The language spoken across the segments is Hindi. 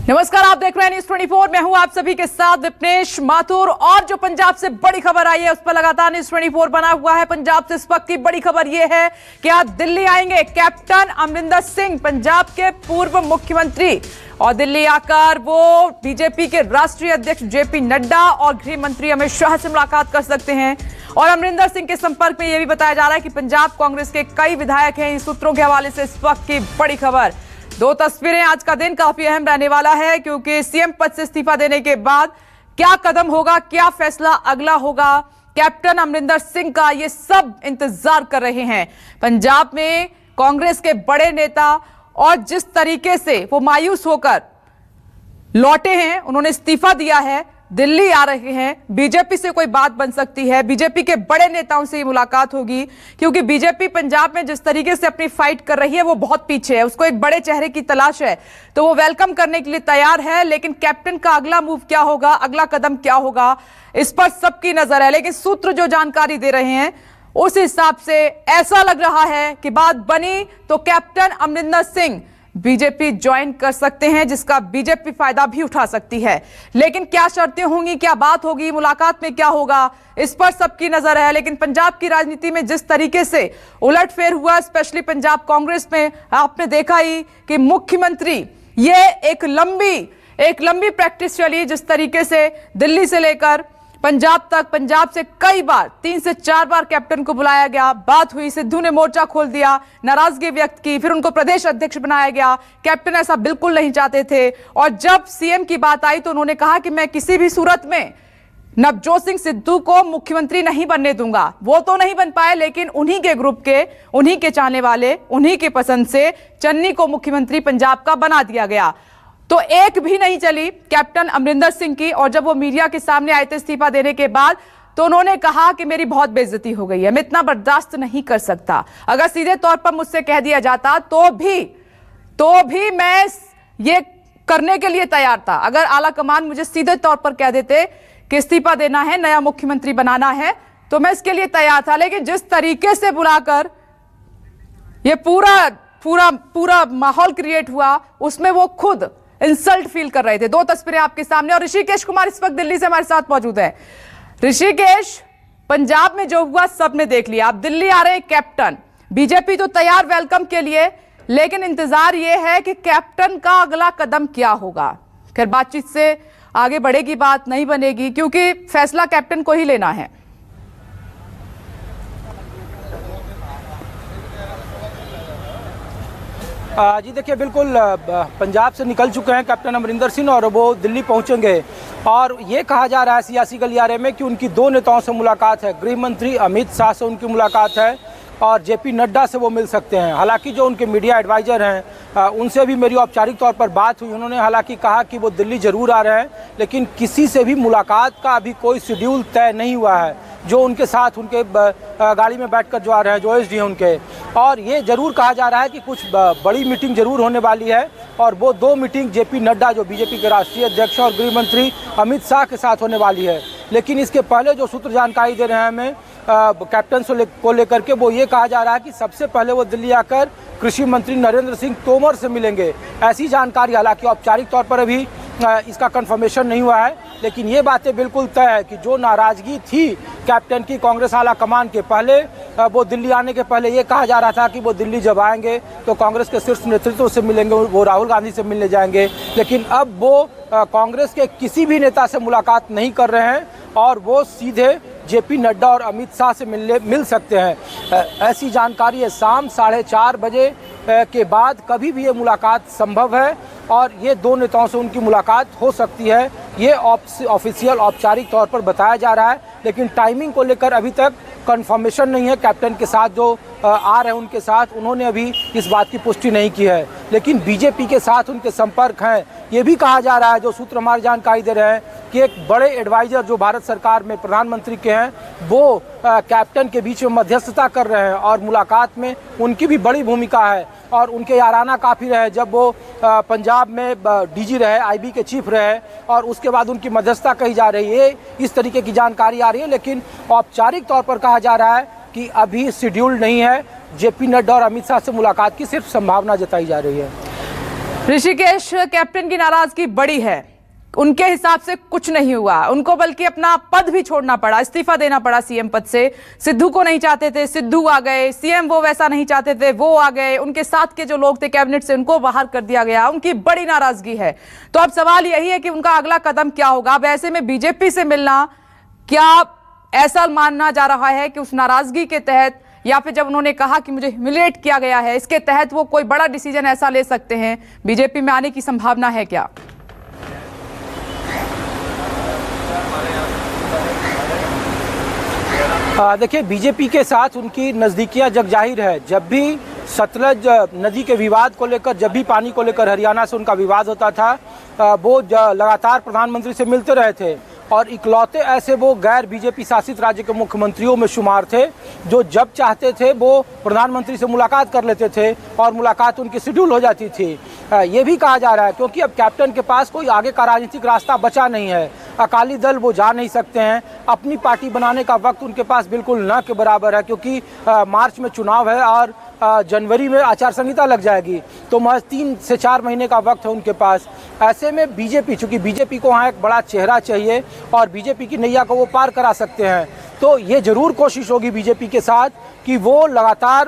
नमस्कार, आप देख रहे हैं न्यूज़ 24। मैं हूं आप सभी के साथ विपनेश माथुर। और जो पंजाब से बड़ी खबर आई है उस पर लगातार न्यूज़ 24 बना हुआ है। पंजाब से इस वक्त की बड़ी खबर यह है कि आज दिल्ली आएंगे कैप्टन अमरिंदर सिंह, पंजाब के पूर्व मुख्यमंत्री। और दिल्ली आकर वो बीजेपी के राष्ट्रीय अध्यक्ष जेपी नड्डा और गृह मंत्री अमित शाह से मुलाकात कर सकते हैं। और अमरिंदर सिंह के संपर्क में यह भी बताया जा रहा है कि पंजाब कांग्रेस के कई विधायक हैं। इन सूत्रों के हवाले से इस वक्त की बड़ी खबर। दो तस्वीरें, आज का दिन काफी अहम रहने वाला है क्योंकि सीएम पद से इस्तीफा देने के बाद क्या कदम होगा, क्या फैसला अगला होगा कैप्टन अमरिंदर सिंह का, ये सब इंतजार कर रहे हैं। पंजाब में कांग्रेस के बड़े नेता और जिस तरीके से वो मायूस होकर लौटे हैं, उन्होंने इस्तीफा दिया है, दिल्ली आ रहे हैं। बीजेपी से कोई बात बन सकती है, बीजेपी के बड़े नेताओं से मुलाकात होगी क्योंकि बीजेपी पंजाब में जिस तरीके से अपनी फाइट कर रही है वो बहुत पीछे है। उसको एक बड़े चेहरे की तलाश है, तो वो वेलकम करने के लिए तैयार है। लेकिन कैप्टन का अगला मूव क्या होगा, अगला कदम क्या होगा, इस पर सबकी नजर है। लेकिन सूत्र जो जानकारी दे रहे हैं उस हिसाब से ऐसा लग रहा है कि बात बनी तो captain Amarinder Singh BJP join कर सकते हैं, जिसका बीजेपी फायदा भी उठा सकती है। लेकिन क्या शर्तें होंगी, क्या बात होगी, मुलाकात में क्या होगा, इस पर सबकी नजर है। लेकिन पंजाब की राजनीति में जिस तरीके से उलटफेर हुआ, स्पेशली पंजाब कांग्रेस में, आपने देखा ही कि मुख्यमंत्री ये एक लंबी प्रैक्टिस चली। जिस तरीके से दिल्ली से लेकर पंजाब तक, पंजाब से कई बार 3 से 4 बार कैप्टन को बुलाया गया, बात हुई, सिद्धू ने मोर्चा खोल दिया, नाराजगी व्यक्त की, फिर उनको प्रदेश अध्यक्ष बनाया गया। कैप्टन ऐसा बिल्कुल नहीं चाहते थे और जब सीएम की बात आई तो उन्होंने कहा कि मैं किसी भी सूरत में नवजोत सिंह सिद्धू को मुख्यमंत्री नहीं बनने दूंगा। वो तो नहीं बन पाए, लेकिन उन्हीं के ग्रुप के, उन्हीं के चाहने वाले, उन्हीं के पसंद से चन्नी को मुख्यमंत्री पंजाब का बना दिया गया। तो एक भी नहीं चली कैप्टन अमरिंदर सिंह की। और जब वो मीडिया के सामने आए थे इस्तीफा देने के बाद, तो उन्होंने कहा कि मेरी बहुत बेइज्जती हो गई है, मैं इतना बर्दाश्त नहीं कर सकता। अगर सीधे तौर पर मुझसे कह दिया जाता तो भी मैं ये करने के लिए तैयार था। अगर आला कमान मुझे सीधे तौर पर कह देते कि इस्तीफा देना है, नया मुख्यमंत्री बनाना है, तो मैं इसके लिए तैयार था। लेकिन जिस तरीके से बुलाकर ये पूरा माहौल क्रिएट हुआ, उसमें वो खुद इंसल्ट फील कर रहे थे। दो तस्वीरें आपके सामने। और ऋषिकेश कुमार इस वक्त दिल्ली से हमारे साथ मौजूद है। ऋषिकेश, पंजाब में जो हुआ सबने देख लिया, आप दिल्ली आ रहे हैं कैप्टन, बीजेपी तो तैयार वेलकम के लिए, लेकिन इंतजार यह है कि कैप्टन का अगला कदम क्या होगा। खैर, बातचीत से आगे बढ़ेगी बात, नहीं बनेगी, क्योंकि फैसला कैप्टन को ही लेना है। जी देखिए, बिल्कुल पंजाब से निकल चुके हैं कैप्टन अमरिंदर सिंह और वो दिल्ली पहुंचेंगे। और ये कहा जा रहा है सियासी गलियारे में कि उनकी 2 नेताओं से मुलाकात है, गृह मंत्री अमित शाह से उनकी मुलाकात है और जेपी नड्डा से वो मिल सकते हैं। हालांकि जो उनके मीडिया एडवाइज़र हैं उनसे भी मेरी औपचारिक तौर पर बात हुई। उन्होंने हालांकि कहा कि वो दिल्ली ज़रूर आ रहे हैं, लेकिन किसी से भी मुलाकात का अभी कोई शेड्यूल तय नहीं हुआ है। जो उनके साथ उनके गाड़ी में बैठकर जो आ रहे हैं, जो एसडी हैं उनके, और ये ज़रूर कहा जा रहा है कि कुछ बड़ी मीटिंग ज़रूर होने वाली है। और वो 2 मीटिंग जेपी नड्डा, जो बीजेपी के राष्ट्रीय अध्यक्ष, और गृह मंत्री अमित शाह के साथ होने वाली है। लेकिन इसके पहले जो सूत्र जानकारी दे रहे हैं हमें कैप्टन को लेकर के, वो ये कहा जा रहा है कि सबसे पहले वो दिल्ली आकर कृषि मंत्री नरेंद्र सिंह तोमर से मिलेंगे। ऐसी जानकारी, हालांकि औपचारिक तौर पर अभी इसका कंफर्मेशन नहीं हुआ है, लेकिन ये बातें बिल्कुल तय है कि जो नाराज़गी थी कैप्टन की कांग्रेस आला कमान के पहले, वो दिल्ली आने के पहले ये कहा जा रहा था कि वो दिल्ली जब आएंगे तो कांग्रेस के शीर्ष नेतृत्व से मिलेंगे, वो राहुल गांधी से मिलने जाएंगे। लेकिन अब वो कांग्रेस के किसी भी नेता से मुलाकात नहीं कर रहे हैं और वो सीधे जेपी नड्डा और अमित शाह से मिल सकते हैं। ऐसी जानकारी है। शाम 4:30 बजे के बाद कभी भी ये मुलाकात संभव है और ये 2 नेताओं से उनकी मुलाकात हो सकती है। ये ऑफिशियल, औपचारिक तौर पर बताया जा रहा है, लेकिन टाइमिंग को लेकर अभी तक कंफर्मेशन नहीं है। कैप्टन के साथ जो आ रहे हैं उनके साथ, उन्होंने अभी इस बात की पुष्टि नहीं की है, लेकिन बीजेपी के साथ उनके संपर्क हैं। ये भी कहा जा रहा है, जो सूत्र हमारी जानकारी दे रहे हैं, कि एक बड़े एडवाइज़र जो भारत सरकार में प्रधानमंत्री के हैं, वो कैप्टन के बीच में मध्यस्थता कर रहे हैं और मुलाकात में उनकी भी बड़ी भूमिका है। और उनके याराना काफ़ी रहे, जब वो पंजाब में डीजी रहे, आईबी के चीफ रहे, और उसके बाद उनकी मध्यस्थता कही जा रही है। इस तरीके की जानकारी आ रही है, लेकिन औपचारिक तौर पर कहा जा रहा है कि अभी शेड्यूल नहीं है। जेपी नड्डा और अमित शाह से मुलाकात की सिर्फ संभावना जताई जा रही है। ऋषिकेश, कैप्टन की नाराजगी बड़ी है, उनके हिसाब से कुछ नहीं हुआ उनको, बल्कि अपना पद भी छोड़ना पड़ा, इस्तीफा देना पड़ा सीएम पद से। सिद्धू को नहीं चाहते थे, सिद्धू आ गए, सीएम वो वैसा नहीं चाहते थे, वो आ गए, उनके साथ के जो लोग थे कैबिनेट से उनको बाहर कर दिया गया, उनकी बड़ी नाराजगी है। तो अब सवाल यही है कि उनका अगला कदम क्या होगा। अब ऐसे में बीजेपी से मिलना, क्या ऐसा मानना जा रहा है कि उस नाराजगी के तहत, या फिर जब उन्होंने कहा कि मुझे ह्यूमिलिएट किया गया है, इसके तहत वो कोई बड़ा डिसीजन ऐसा ले सकते हैं, बीजेपी में आने की संभावना है क्या? देखिए, बीजेपी के साथ उनकी नज़दीकियां जग जाहिर है। जब भी सतलज नदी के विवाद को लेकर, जब भी पानी को लेकर हरियाणा से उनका विवाद होता था, वो लगातार प्रधानमंत्री से मिलते रहे थे और इकलौते ऐसे वो गैर बीजेपी शासित राज्य के मुख्यमंत्रियों में शुमार थे जो जब चाहते थे वो प्रधानमंत्री से मुलाकात कर लेते थे और मुलाकात उनकी शेड्यूल हो जाती थी। ये भी कहा जा रहा है क्योंकि अब कैप्टन के पास कोई आगे का राजनीतिक रास्ता बचा नहीं है। अकाली दल वो जा नहीं सकते हैं, अपनी पार्टी बनाने का वक्त उनके पास बिल्कुल न के बराबर है, क्योंकि मार्च में चुनाव है और जनवरी में आचार संहिता लग जाएगी, तो महज 3 से 4 महीने का वक्त है उनके पास। ऐसे में बीजेपी, चूंकि बीजेपी को वहाँ एक बड़ा चेहरा चाहिए और बीजेपी की नैया को वो पार करा सकते हैं, तो ये जरूर कोशिश होगी बीजेपी के साथ कि वो लगातार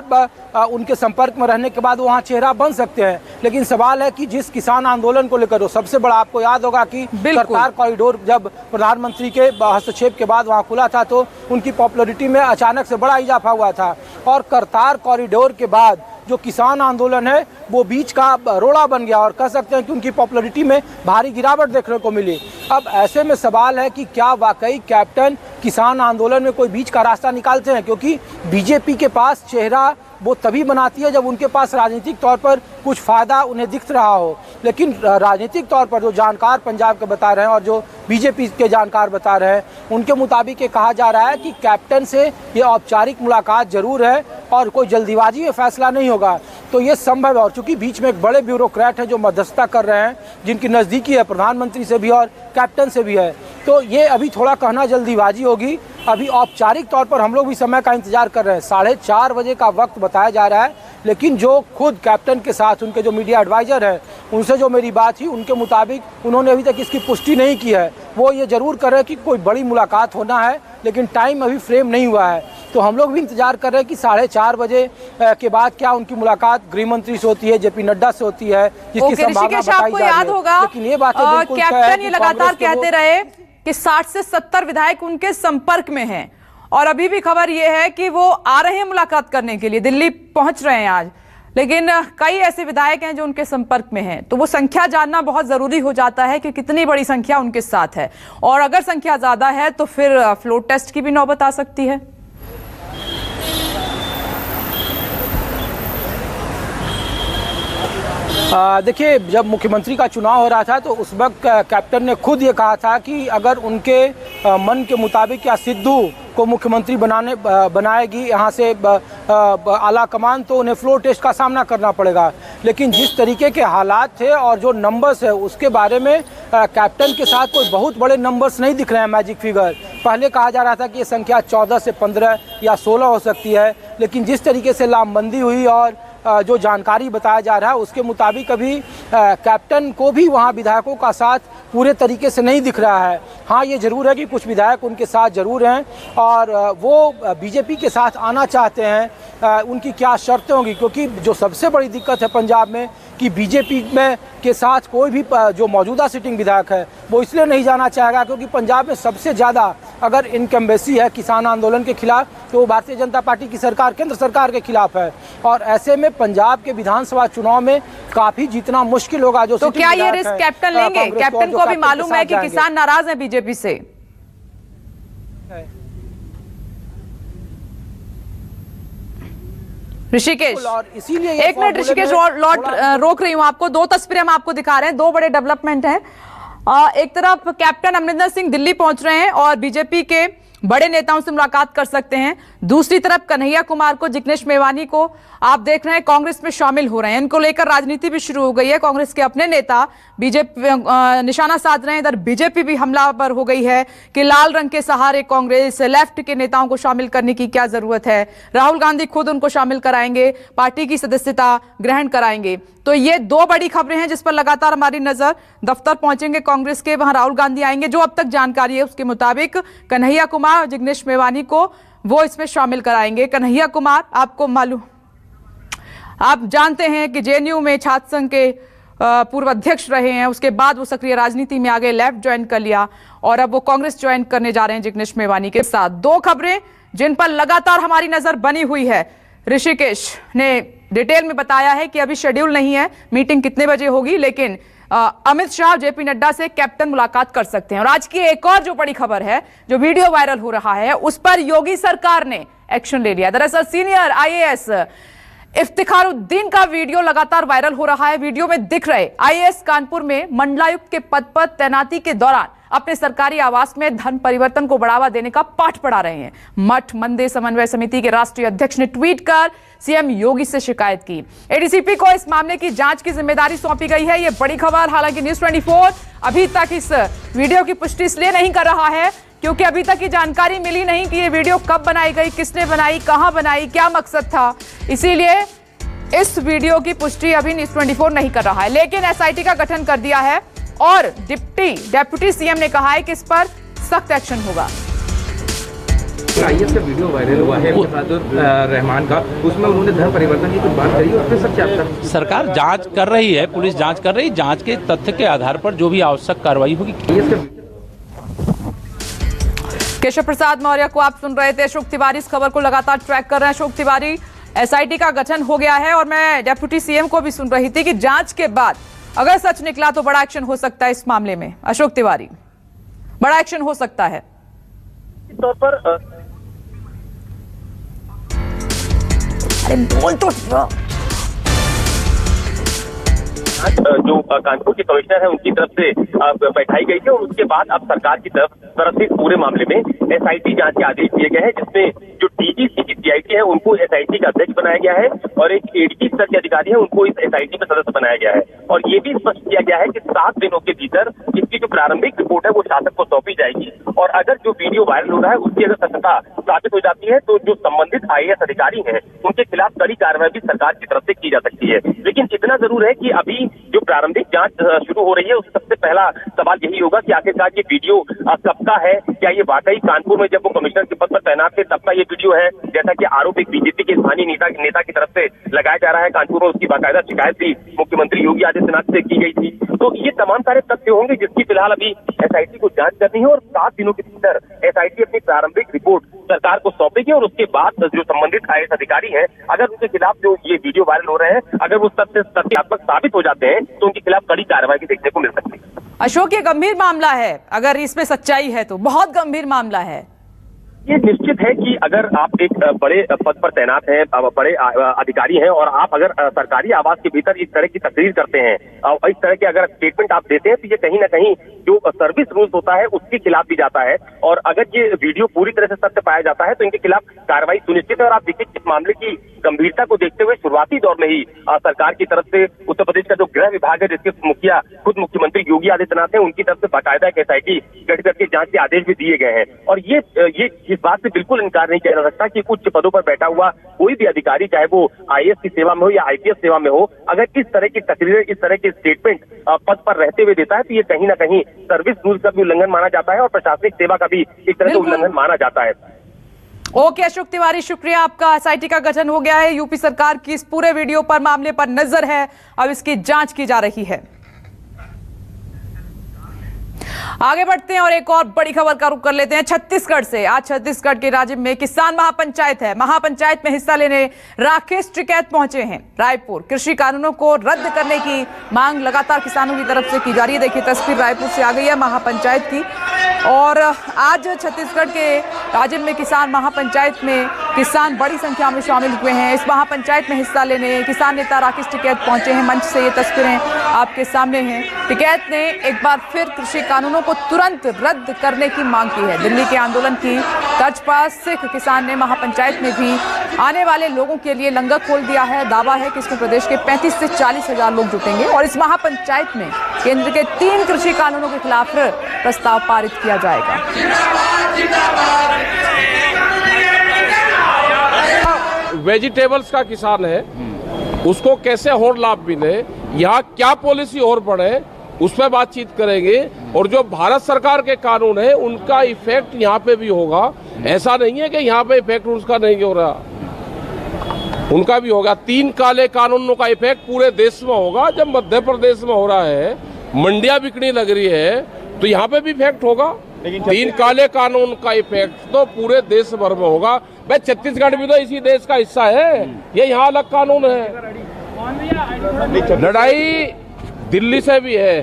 उनके संपर्क में रहने के बाद वहाँ चेहरा बन सकते हैं। लेकिन सवाल है कि जिस किसान आंदोलन को लेकर, सबसे बड़ा आपको याद होगा कि करतार कॉरिडोर जब प्रधानमंत्री के हस्तक्षेप के बाद वहाँ खुला था तो उनकी पॉपुलैरिटी में अचानक से बड़ा इजाफा हुआ था, और करतार कॉरिडोर के बाद जो किसान आंदोलन है वो बीच का रोड़ा बन गया और कह सकते हैं कि उनकी पॉपुलैरिटी में भारी गिरावट देखने को मिली। अब ऐसे में सवाल है कि क्या वाकई कैप्टन किसान आंदोलन में कोई बीच का रास्ता निकालते हैं, क्योंकि बीजेपी के पास चेहरा वो तभी बनाती है जब उनके पास राजनीतिक तौर पर कुछ फ़ायदा उन्हें दिख रहा हो। लेकिन राजनीतिक तौर पर जो जानकार पंजाब के बता रहे हैं और जो बीजेपी के जानकार बता रहे हैं, उनके मुताबिक ये कहा जा रहा है कि कैप्टन से ये औपचारिक मुलाकात जरूर है और कोई जल्दीबाजी में फैसला नहीं होगा। तो ये संभव है, और चूंकि बीच में एक बड़े ब्यूरोक्रेट हैं जो मध्यस्थता कर रहे हैं, जिनकी नज़दीकी है प्रधानमंत्री से भी और कैप्टन से भी है, तो ये अभी थोड़ा कहना जल्दीबाजी होगी। अभी औपचारिक तौर पर हम लोग भी समय का इंतजार कर रहे हैं, 4:30 बजे का वक्त बताया जा रहा है। लेकिन जो खुद कैप्टन के साथ उनके जो मीडिया एडवाइज़र हैं, उनसे जो मेरी बात हुई, उनके मुताबिक उन्होंने अभी तक इसकी पुष्टि नहीं की है। वो ये ज़रूर कर रहे हैं कि कोई बड़ी मुलाकात होना है, लेकिन टाइम अभी फ्रेम नहीं हुआ है। तो हम लोग भी इंतजार कर रहे हैं कि 4:30 बजे के बाद क्या उनकी मुलाकात गृह मंत्री से होती है, जेपी नड्डा से होती है, जिसकी संभावना बताई जा रही है। लेकिन ये बात कैप्टन ये लगातार कहते रहे कि 60 से 70 विधायक उनके संपर्क में हैं, और अभी भी खबर यह है कि वो आ रहे हैं मुलाकात करने के लिए, दिल्ली पहुंच रहे हैं आज। लेकिन कई ऐसे विधायक हैं जो उनके संपर्क में हैं, तो वो संख्या जानना बहुत जरूरी हो जाता है कि कितनी बड़ी संख्या उनके साथ है, और अगर संख्या ज्यादा है तो फिर फ्लोर टेस्ट की भी नौबत आ सकती है। देखिए, जब मुख्यमंत्री का चुनाव हो रहा था तो उस वक्त कैप्टन ने खुद ये कहा था कि अगर उनके मन के मुताबिक या सिद्धू को मुख्यमंत्री बनाएगी यहाँ से आला कमान, तो उन्हें फ्लोर टेस्ट का सामना करना पड़ेगा। लेकिन जिस तरीके के हालात थे और जो नंबर्स है उसके बारे में कैप्टन के साथ कोई बहुत बड़े नंबर्स नहीं दिख रहे हैं, मैजिक फिगर। पहले कहा जा रहा था कि ये संख्या 14 से 15 या 16 हो सकती है, लेकिन जिस तरीके से लामबंदी हुई और जो जानकारी बताया जा रहा है उसके मुताबिक अभी कैप्टन को भी वहाँ विधायकों का साथ पूरे तरीके से नहीं दिख रहा है। हाँ, ये ज़रूर है कि कुछ विधायक उनके साथ ज़रूर हैं और वो बीजेपी के साथ आना चाहते हैं। उनकी क्या शर्तें होंगी, क्योंकि जो सबसे बड़ी दिक्कत है पंजाब में कि बीजेपी में के साथ कोई भी जो मौजूदा सिटिंग विधायक है वो इसलिए नहीं जाना चाहेगा क्योंकि पंजाब में सबसे ज़्यादा अगर इनकम्बेंसी है किसान आंदोलन के खिलाफ तो वो भारतीय जनता पार्टी की सरकार, केंद्र सरकार के खिलाफ है, और ऐसे में पंजाब के विधानसभा चुनाव में काफी जीतना मुश्किल होगा। जो तो क्या ये रिस्क कैप्टन लेंगे? कैप्टन को भी मालूम है कि किसान नाराज है बीजेपी से। ऋषिकेश, और इसीलिए एक मिनट ऋषिकेश, रोक रही हूं आपको। 2 तस्वीरें हम आपको दिखा रहे हैं, 2 बड़े डेवलपमेंट हैं। एक तरफ कैप्टन अमरिंदर सिंह दिल्ली पहुंच रहे हैं और बीजेपी के बड़े नेताओं से मुलाकात कर सकते हैं। दूसरी तरफ कन्हैया कुमार को, जिग्नेश मेवानी को आप देख रहे हैं कांग्रेस में शामिल हो रहे हैं। इनको लेकर राजनीति भी शुरू हो गई है। कांग्रेस के अपने नेता बीजेपी निशाना साध रहे हैं। इधर बीजेपी भी हमलावर हो गई है कि लाल रंग के सहारे कांग्रेस, लेफ्ट के नेताओं को शामिल करने की क्या जरूरत है। राहुल गांधी खुद उनको शामिल कराएंगे, पार्टी की सदस्यता ग्रहण कराएंगे। तो ये दो बड़ी खबरें हैं जिस पर लगातार हमारी नजर। दफ्तर पहुंचेंगे कांग्रेस के, वहां राहुल गांधी आएंगे। जो अब तक जानकारी है उसके मुताबिक कन्हैया कुमार और जिग्नेश मेवानी को वो इसमें शामिल कराएंगे। कन्हैया कुमार आपको मालूम, आप जानते हैं कि जेएनयू में छात्र संघ के पूर्व अध्यक्ष रहे हैं। उसके बाद वो सक्रिय राजनीति में आ गए, लेफ्ट ज्वाइन कर लिया और अब वो कांग्रेस ज्वाइन करने जा रहे हैं जिग्नेश मेवानी के साथ। दो खबरें जिन पर लगातार हमारी नजर बनी हुई है। ऋषिकेश ने डिटेल में बताया है कि अभी शेड्यूल नहीं है मीटिंग कितने बजे होगी, लेकिन अमित शाह जेपी नड्डा से कैप्टन मुलाकात कर सकते हैं। और आज की एक और जो बड़ी खबर है, जो वीडियो वायरल हो रहा है, उस पर योगी सरकार ने एक्शन ले लिया। दरअसल सीनियर आईएएस इफ्तिखारुद्दीन का वीडियो लगातार वायरल हो रहा है। वीडियो में दिख रहे आईएएस कानपुर में मंडलायुक्त के पद पर तैनाती के दौरान अपने सरकारी आवास में धन परिवर्तन को बढ़ावा देने का पाठ पढ़ा रहे हैं। मठ मंदिर समन्वय समिति के राष्ट्रीय अध्यक्ष ने ट्वीट कर सीएम योगी से शिकायत की। एडीसीपी को इस मामले की जांच की जिम्मेदारी सौंपी गई है। ये बड़ी खबर। हालांकि न्यूज़ 24 अभी तक इस वीडियो की पुष्टि इसलिए नहीं कर रहा है क्योंकि अभी तक की जानकारी मिली नहीं कि ये वीडियो कब बनाई गई, किसने बनाई, कहां बनाई, क्या मकसद था। इसीलिए इस वीडियो की पुष्टि अभी न्यूज़ 24 नहीं कर रहा है। लेकिन एसआईटी का गठन कर दिया है और डिप्टी सीएम ने कहा है कि इस पर सख्त एक्शन होगा। आईएएस का वीडियो वायरल हुआ है रहमान का, उसमें उन्होंने धन परिवर्तन की कुछ बात करी, उसमें सच क्या? सरकार जांच कर रही है, पुलिस जांच कर रही है। जांच के तथ्य के आधार पर जो भी आवश्यक कार्रवाई होगी। केशव प्रसाद मौर्य को आप सुन रहे थे। अशोक तिवारी इस खबर को लगातार ट्रैक कर रहे हैं। अशोक तिवारी, एसआईटी का गठन हो गया है और मैं डिप्टी सीएम को भी सुन रही थी कि जांच के बाद अगर सच निकला तो बड़ा एक्शन हो सकता है इस मामले में। अशोक तिवारी, बड़ा एक्शन हो सकता है तौर पर अरे बोल तो जो कानपुर के कमिश्नर है उनकी तरफ से बैठाई गई थी और उसके बाद अब सरकार की तरफ से पूरे मामले में एसआईटी जांच के आदेश दिए गए हैं, जिसमें जो डीजीसी की सीआईटी है उनको एसआईटी का अध्यक्ष बनाया गया है और एक एडीजी स्तर के अधिकारी है उनको इस एसआईटी में सदस्य बनाया गया है। और ये भी स्पष्ट किया गया है कि 7 दिनों के भीतर इसकी जो प्रारंभिक रिपोर्ट है वो शासक को सौंपी जाएगी और अगर जो वीडियो वायरल हो रहा है उसकी अगर सत्यता साबित हो जाती है तो जो संबंधित आईएएस अधिकारी हैं उनके खिलाफ कड़ी कार्रवाई भी सरकार की तरफ से की जा सकती है। लेकिन इतना जरूर है कि अभी जो प्रारंभिक जांच शुरू हो रही है, उस सबसे पहला सवाल यही होगा कि आखिरकार ये वीडियो कब का है। क्या ये वाकई कानपुर में जब वो कमिश्नर के पद पर तैनात थे तब का ये वीडियो है, जैसा कि आरोप एक बीजेपी के स्थानीय नेता की तरफ से लगाया जा रहा है। कानपुर में उसकी बाकायदा शिकायत भी मुख्यमंत्री योगी आदित्यनाथ से की गई थी। तो ये तमाम सारे तथ्य होंगे जिसकी फिलहाल अभी एसआईटी को जांच करनी है और 7 दिनों के भीतर एसआईटी अपनी प्रारंभिक रिपोर्ट सरकार को सौंपेगी और उसके बाद जो संबंधित आईएएस अधिकारी हैं अगर उनके खिलाफ जो ये वीडियो वायरल हो रहे हैं अगर वो तथ्यात्मक साबित हो जाते हैं तो उनके खिलाफ कड़ी कार्रवाई भी देखने को मिल सकती है। अशोक, ये गंभीर मामला है, अगर इसमें सच्चाई है तो बहुत गंभीर मामला है। ये निश्चित है कि अगर आप एक बड़े पद पर तैनात हैं, बड़े अधिकारी हैं और आप अगर सरकारी आवास के भीतर इस तरह की तकरीर करते हैं और इस तरह के अगर स्टेटमेंट आप देते हैं तो ये कहीं ना कहीं जो सर्विस रूल्स होता है उसके खिलाफ भी जाता है। और अगर ये वीडियो पूरी तरह से सत्य पाया जाता है तो इनके खिलाफ कार्रवाई सुनिश्चित है। और आप देखिए इस मामले की गंभीरता को देखते हुए शुरुआती दौर में ही सरकार की तरफ से उत्तर प्रदेश का जो गृह विभाग है जिसके मुखिया खुद मुख्यमंत्री योगी आदित्यनाथ है उनकी तरफ से बाकायदा एक एसआईटी गठित करके जांच के आदेश भी दिए गए हैं। और ये इस बात से बिल्कुल इनकार नहीं किया जा सकता कि उच्च पदों पर बैठा हुआ कोई भी अधिकारी, चाहे वो आईएएस की सेवा में हो या आईपीएस सेवा में हो, अगर इस तरह की तकरीरें, इस तरह के स्टेटमेंट पद पर रहते हुए देता है तो ये कहीं ना कहीं सर्विस रूल का भी उल्लंघन माना जाता है और प्रशासनिक सेवा का भी इस तरह से उल्लंघन माना जाता है। ओके अशोक तिवारी, शुक्रिया आपका। एसआईटी का गठन हो गया है। यूपी सरकार की इस पूरे वीडियो पर, मामले पर नजर है, अब इसकी जांच की जा रही है। आगे बढ़ते हैं और एक और बड़ी खबर का रुख कर लेते हैं छत्तीसगढ़ से। आज छत्तीसगढ़ के राजिम में किसान महापंचायत है। महापंचायत में हिस्सा लेने राकेश टिकैत पहुंचे हैं रायपुर। कृषि कानूनों को रद्द करने की मांग लगातार किसानों की तरफ से की जा रही है। देखिए तस्वीर रायपुर से आ गई है महापंचायत की। और आज छत्तीसगढ़ के राजिम में किसान महापंचायत में किसान बड़ी संख्या में शामिल हुए हैं इस महापंचायत में हिस्सा लेने। किसान नेता राकेश टिकैत पहुंचे हैं। मंच से ये तस्वीरें आपके सामने हैं। टिकैत ने एक बार फिर कृषि कानूनों को तुरंत रद्द करने की मांग की है। दिल्ली के आंदोलन की तर्ज पर सिख किसान ने महापंचायत में भी आने वाले लोगों के लिए लंगर खोल दिया है। दावा है कि इसमें प्रदेश के 35 से 40 हजार लोग जुटेंगे और इस महापंचायत में केंद्र के 3 कृषि कानूनों के खिलाफ प्रस्ताव पारित किया जाएगा। वेजिटेबल्स का किसान है, उसको कैसे और लाभ मिले, यहाँ क्या पॉलिसी और बढ़े, उस पर बातचीत करेंगे। और जो भारत सरकार के कानून है उनका इफेक्ट यहाँ पे भी होगा। ऐसा नहीं है कि यहाँ पे इफेक्ट उसका नहीं हो रहा, उनका भी होगा। 3 काले कानूनों का इफेक्ट पूरे देश में होगा। जब मध्य प्रदेश में हो रहा है, मंडियां बिकने लग रही है, तो यहाँ पे भी इफेक्ट होगा। 3 काले कानून का इफेक्ट तो पूरे देश भर में होगा। भाई छत्तीसगढ़ भी तो इसी देश का हिस्सा है, ये यहाँ अलग कानून है। लड़ाई दिल्ली से भी है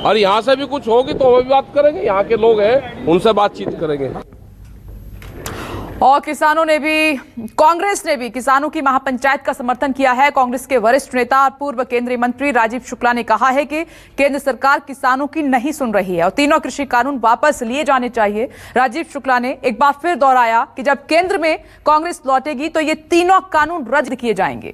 और यहाँ से भी कुछ होगी तो वो भी बात करेंगे। यहाँ के लोग हैं, उनसे बातचीत करेंगे। और किसानों ने भी, कांग्रेस ने भी किसानों की महापंचायत का समर्थन किया है। कांग्रेस के वरिष्ठ नेता और पूर्व केंद्रीय मंत्री राजीव शुक्ला ने कहा है कि केंद्र सरकार किसानों की नहीं सुन रही है और तीनों कृषि कानून वापस लिए जाने चाहिए। राजीव शुक्ला ने एक बार फिर दोहराया कि जब केंद्र में कांग्रेस लौटेगी तो ये तीनों कानून रद्द किए जाएंगे।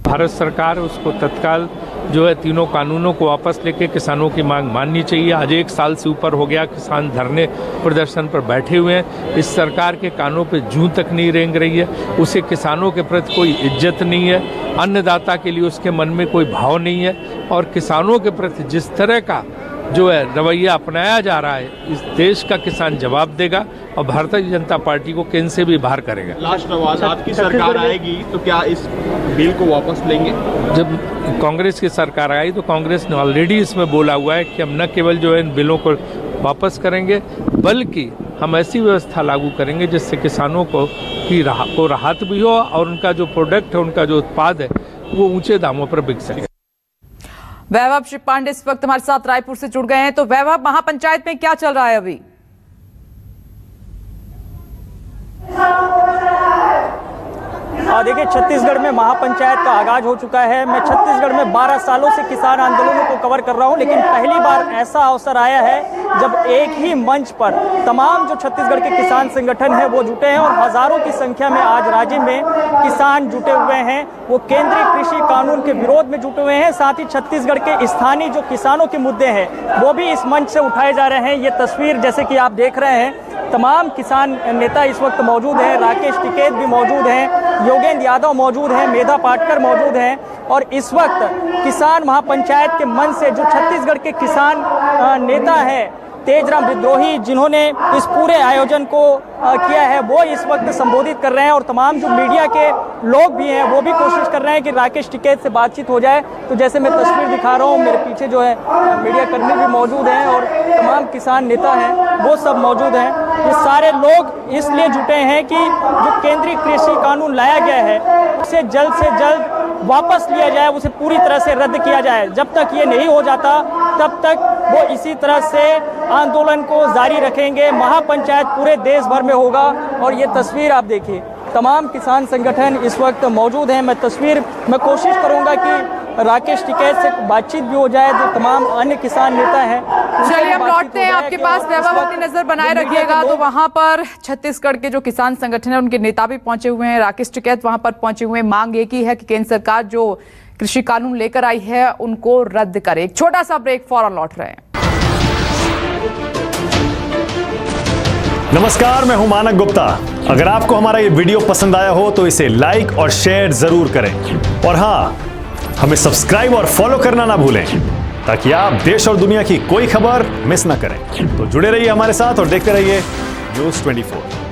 भारत सरकार उसको तत्काल जो है तीनों कानूनों को वापस लेके किसानों की मांग माननी चाहिए। आज 1 साल से ऊपर हो गया किसान धरने प्रदर्शन पर बैठे हुए हैं। इस सरकार के कानों पे जूं तक नहीं रेंग रही है। उसे किसानों के प्रति कोई इज्जत नहीं है, अन्नदाता के लिए उसके मन में कोई भाव नहीं है। और किसानों के प्रति जिस तरह का जो है रवैया अपनाया जा रहा है, इस देश का किसान जवाब देगा और भारतीय जनता पार्टी को केंद्र से भी बाहर करेगा। लास्ट आवाज, आपकी सरकार आएगी तो क्या इस बिल को वापस लेंगे? जब कांग्रेस की सरकार आई तो कांग्रेस ने ऑलरेडी इसमें बोला हुआ है कि हम न केवल जो है इन बिलों को वापस करेंगे, बल्कि हम ऐसी व्यवस्था लागू करेंगे जिससे किसानों को राहत भी हो और उनका जो प्रोडक्ट है, उनका जो उत्पाद है, वो ऊंचे दामों पर बिक सके। वैभव श्री पांडे इस वक्त हमारे साथ रायपुर से जुड़ गए हैं। तो वैभव, महापंचायत में क्या चल रहा है अभी? देखिए, छत्तीसगढ़ में महापंचायत का आगाज हो चुका है। मैं छत्तीसगढ़ में 12 सालों से किसान आंदोलनों को कवर कर रहा हूं, लेकिन पहली बार ऐसा अवसर आया है जब एक ही मंच पर तमाम जो छत्तीसगढ़ के किसान संगठन हैं वो जुटे हैं और हजारों की संख्या में आज राज्य में किसान जुटे हुए हैं। वो केंद्रीय कृषि कानून के विरोध में जुटे हुए हैं। साथ ही छत्तीसगढ़ के स्थानीय जो किसानों के मुद्दे हैं वो भी इस मंच से उठाए जा रहे हैं। ये तस्वीर जैसे कि आप देख रहे हैं, तमाम किसान नेता इस वक्त मौजूद हैं। राकेश टिकैत भी मौजूद हैं, योगेंद्र यादव मौजूद हैं, मेधा पाटकर मौजूद हैं। और इस वक्त किसान महापंचायत के मंच से जो छत्तीसगढ़ के किसान नेता हैं तेजराम विद्रोही, जिन्होंने इस पूरे आयोजन को किया है, वो इस वक्त संबोधित कर रहे हैं। और तमाम जो मीडिया के लोग भी हैं वो भी कोशिश कर रहे हैं कि राकेश टिकैत से बातचीत हो जाए। तो जैसे मैं तस्वीर दिखा रहा हूँ, मेरे पीछे जो है मीडिया कर्मी भी मौजूद हैं और तमाम किसान नेता हैं वो सब मौजूद हैं। ये सारे लोग इसलिए जुटे हैं कि जो केंद्रीय कृषि कानून लाया गया है उसे जल्द से जल्द वापस लिया जाए, उसे पूरी तरह से रद्द किया जाए। जब तक ये नहीं हो जाता तब तक वो इसी तरह से आंदोलन को जारी रखेंगे। महापंचायत पूरे देश भर में होगा। और ये तस्वीर आप देखिए, तमाम किसान संगठन इस वक्त मौजूद हैं। मैं कोशिश करूंगा कि राकेश टिकैत से बातचीत भी हो जाए, जो तमाम अन्य किसान नेता हैं। चलिए हम लौटते हैं आपके पास। वैभव, अपनी नजर बनाए रखिएगा। तो वहां पर छत्तीसगढ़ के जो किसान संगठन है उनके नेता भी पहुंचे हुए हैं। राकेश टिकैत वहां पर पहुंचे हुए हैं। मांग एक ही है कि केंद्र सरकार जो कृषि कानून लेकर आई है उनको रद्द करे। एक छोटा सा ब्रेक, फौरन लौट रहे हैं। नमस्कार, मैं हूं मानक गुप्ता। अगर आपको हमारा ये वीडियो पसंद आया हो तो इसे लाइक और शेयर जरूर करें और हाँ, हमें सब्सक्राइब और फॉलो करना ना भूलें ताकि आप देश और दुनिया की कोई खबर मिस ना करें। तो जुड़े रहिए हमारे साथ और देखते रहिए न्यूज़ 24।